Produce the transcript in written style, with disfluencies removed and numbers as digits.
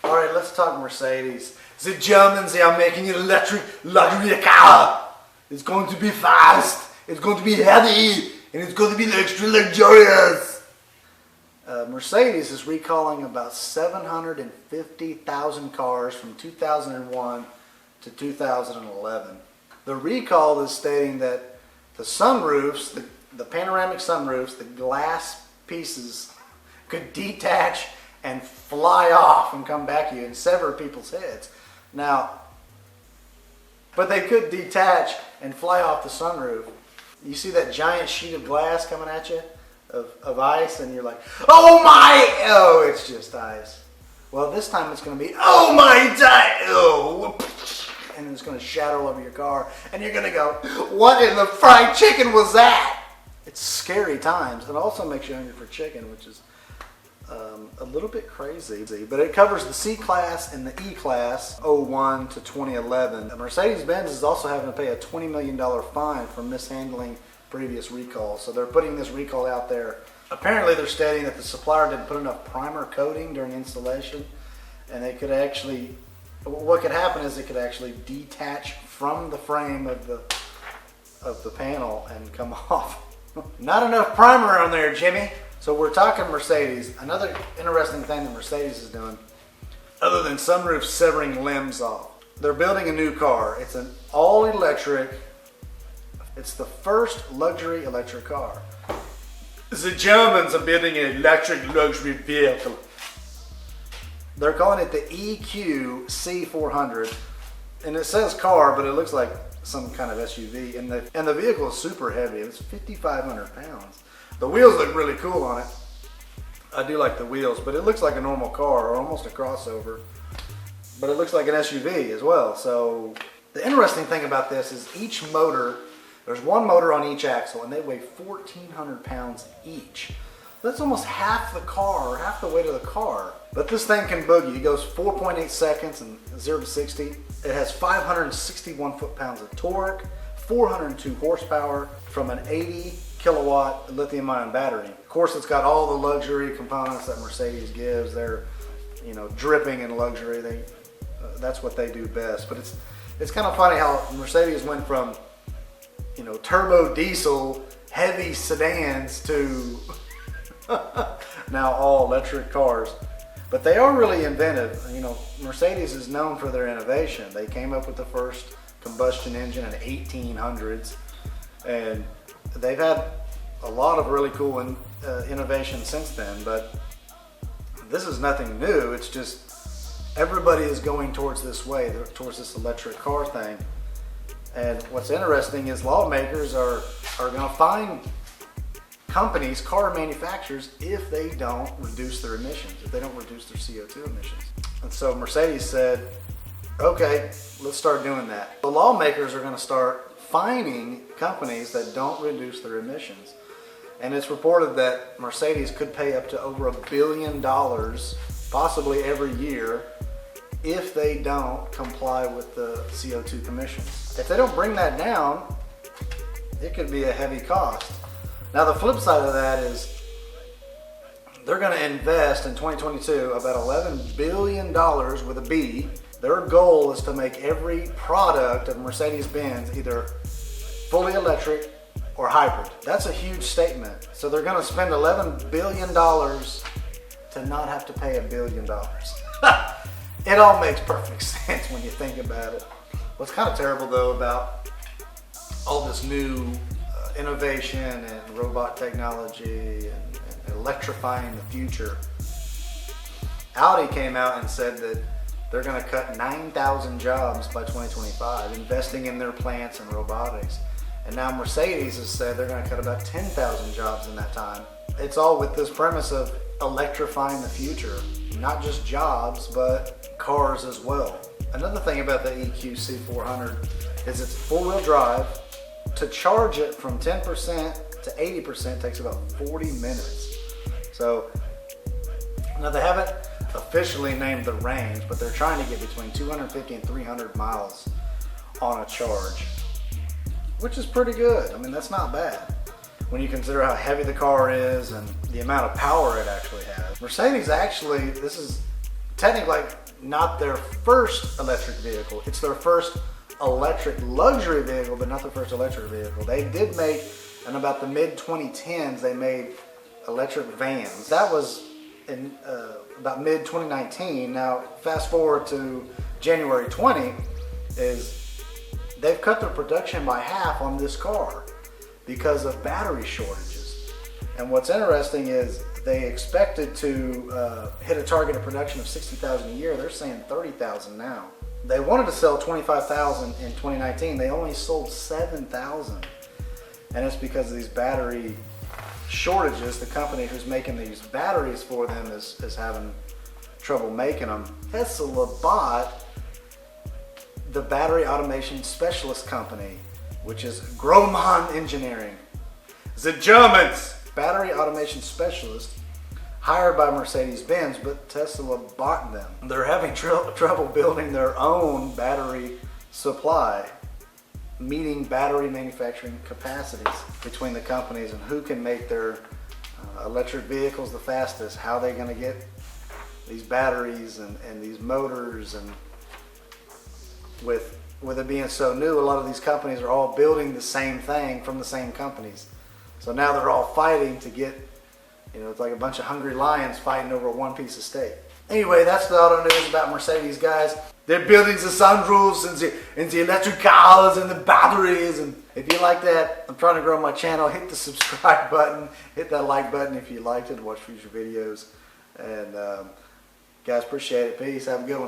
All right, let's talk Mercedes. The Germans, they are making an electric luxury car. It's going to be fast, it's going to be heavy, and it's going to be extra luxurious. Mercedes is recalling about 750,000 cars from 2001 to 2011. The recall is stating that the sunroofs, the panoramic sunroofs, the glass pieces could detach and fly off and come back at you and sever people's heads. Now, but they could detach and fly off the sunroof. You see that giant sheet of glass coming at you of ice, and you're like, oh my, oh, it's just ice. Well, this time it's going to be, oh my, oh, and it's going to shatter all over your car, and you're going to go, what in the fried chicken was that? It's scary times. It also makes you hungry for chicken, which is a little bit crazy, but it covers the C-Class and the E-Class 01 to 2011. Mercedes-Benz is also having to pay a $20 million fine for mishandling previous recalls. So they're putting this recall out there. Apparently they're stating that the supplier didn't put enough primer coating during installation, and they could actually, what could happen is it could actually detach from the frame of the panel and come off. Not enough primer on there, Jimmy. So we're talking Mercedes. Another interesting thing that Mercedes is doing, other than sunroof severing limbs off, they're building a new car. It's an all-electric, it's the first luxury electric car. The Germans are building an electric luxury vehicle. They're calling it the EQ C400. And it says car, but it looks like some kind of SUV. And the vehicle is super heavy. It's 5,500 pounds. The wheels look really cool on it. I do like the wheels, but it looks like a normal car or almost a crossover. But it looks like an SUV as well. So the interesting thing about this is each motor, there's one motor on each axle, and they weigh 1,400 pounds each. That's almost half the car, or half the weight of the car. But this thing can boogie. It goes 4.8 seconds and 0 to 60. It has 561 foot-pounds of torque, 402 horsepower from an 80 kilowatt lithium-ion battery. Of course, it's got all the luxury components that Mercedes gives. They're, dripping in luxury. That's what they do best. But it's kind of funny how Mercedes went from, turbo diesel heavy sedans to now all electric cars. But they are really inventive. Mercedes is known for their innovation. They came up with the first combustion engine in the 1800s, and they've had a lot of really cool innovation since then. But this is nothing new. It's just everybody is going towards this way, towards this electric car thing. And what's interesting is lawmakers are going to fine companies, car manufacturers, if they don't reduce their emissions, if they don't reduce their CO2 emissions. And so Mercedes said, okay, let's start doing that. The lawmakers are going to start fining companies that don't reduce their emissions. And it's reported that Mercedes could pay up to over $1 billion, possibly every year, if they don't comply with the CO2 emissions. If they don't bring that down, it could be a heavy cost. Now the flip side of that is they're going to invest in 2022 about $11 billion with a B. Their goal is to make every product of Mercedes-Benz either fully electric or hybrid. That's a huge statement. So they're going to spend $11 billion to not have to pay $1 billion. It all makes perfect sense when you think about it. What's kind of terrible though about all this new innovation and robot technology and electrifying the future, Audi came out and said that they're going to cut 9,000 jobs by 2025, investing in their plants and robotics. And now Mercedes has said they're going to cut about 10,000 jobs in that time. It's all with this premise of electrifying the future, not just jobs, but cars as well. Another thing about the EQ C400 is it's four-wheel drive. To charge it from 10% to 80% takes about 40 minutes. So now they haven't officially named the range, but they're trying to get between 250 and 300 miles on a charge, which is pretty good. I mean, that's not bad when you consider how heavy the car is and the amount of power it actually has. Mercedes actually, this is technically like not their first electric vehicle. It's their first electric luxury vehicle, but not their first electric vehicle. They did make, in about the mid-2010s, they made electric vans. That was in about mid-2019. Now, fast forward to January 20, is they've cut their production by half on this car because of battery shortages. And what's interesting is they expected to hit a target of production of 60,000 a year. They're saying 30,000 now. They wanted to sell 25,000 in 2019. They only sold 7,000. And it's because of these battery shortages. The company who's making these batteries for them is having trouble making them. Tesla bought the battery automation specialist company, which is Grohmann Engineering. The Germans! Battery automation specialist hired by Mercedes-Benz, but Tesla bought them. They're having trouble building their own battery supply, meeting battery manufacturing capacities between the companies and who can make their electric vehicles the fastest, how they're going to get these batteries and these motors. And with it being so new, a lot of these companies are all building the same thing from the same companies. So now they're all fighting to get, it's like a bunch of hungry lions fighting over one piece of steak. Anyway, that's the auto news about Mercedes, guys. They're building the sunroofs and the electric cars and the batteries. And if you like that, I'm trying to grow my channel. Hit the subscribe button. Hit that like button if you liked it. Watch future videos. And guys, appreciate it. Peace. Have a good one.